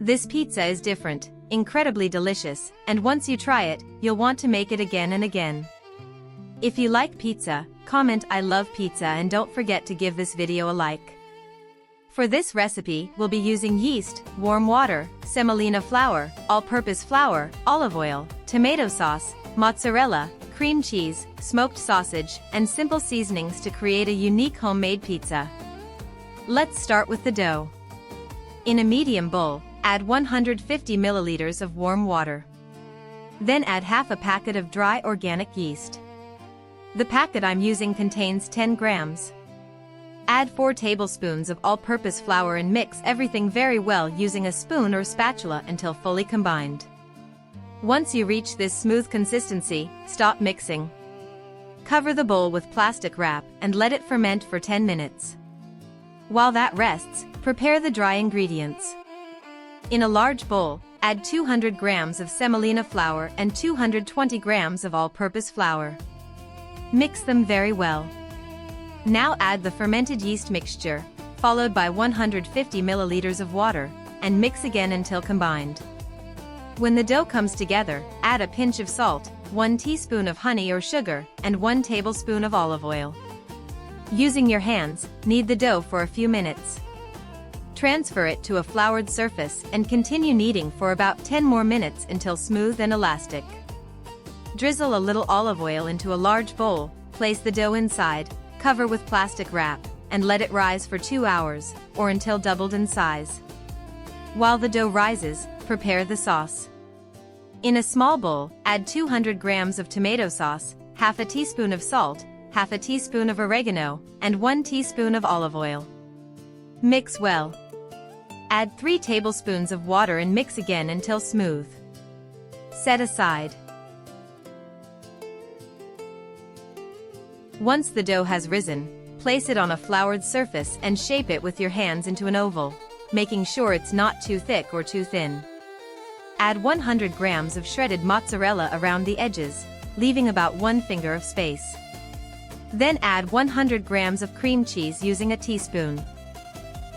This pizza is different, incredibly delicious, and once you try it, you'll want to make it again and again. If you like pizza, comment "I love pizza" and don't forget to give this video a like. For this recipe, we'll be using yeast, warm water, semolina flour, all-purpose flour, olive oil, tomato sauce, mozzarella, cream cheese, smoked sausage, and simple seasonings to create a unique homemade pizza. Let's start with the dough. In a medium bowl, add 150 milliliters of warm water. Then add half a packet of dry organic yeast. The packet I'm using contains 10 grams. Add 4 tablespoons of all-purpose flour and mix everything very well using a spoon or spatula until fully combined. Once you reach this smooth consistency, stop mixing. Cover the bowl with plastic wrap and let it ferment for 10 minutes. While that rests, prepare the dry ingredients. In a large bowl, add 200 grams of semolina flour and 220 grams of all-purpose flour. Mix them very well. Now add the fermented yeast mixture, followed by 150 milliliters of water, and mix again until combined. When the dough comes together, add a pinch of salt, 1 teaspoon of honey or sugar, and 1 tablespoon of olive oil. Using your hands, knead the dough for a few minutes. Transfer it to a floured surface and continue kneading for about 10 more minutes until smooth and elastic. Drizzle a little olive oil into a large bowl, place the dough inside, cover with plastic wrap, and let it rise for 2 hours, or until doubled in size. While the dough rises, prepare the sauce. In a small bowl, add 200 grams of tomato sauce, half a teaspoon of salt, half a teaspoon of oregano, and 1 teaspoon of olive oil. Mix well. Add 3 tablespoons of water and mix again until smooth. Set aside. Once the dough has risen, place it on a floured surface and shape it with your hands into an oval, making sure it's not too thick or too thin. Add 100 grams of shredded mozzarella around the edges, leaving about 1 finger of space. Then add 100 grams of cream cheese using a teaspoon.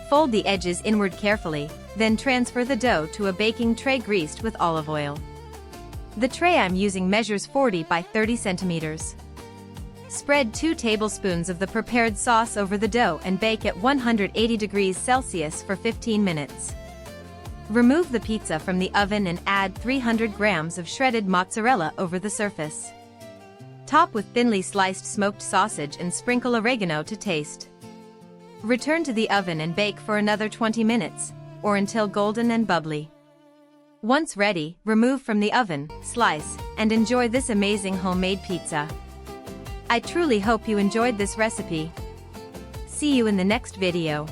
Fold the edges inward carefully, then transfer the dough to a baking tray greased with olive oil. The tray I'm using measures 40 by 30 centimeters. Spread 2 tablespoons of the prepared sauce over the dough and bake at 180 degrees Celsius for 15 minutes. Remove the pizza from the oven and add 300 grams of shredded mozzarella over the surface. Top with thinly sliced smoked sausage and sprinkle oregano to taste. Return to the oven and bake for another 20 minutes, or until golden and bubbly. Once ready, remove from the oven, slice, and enjoy this amazing homemade pizza. I truly hope you enjoyed this recipe. See you in the next video.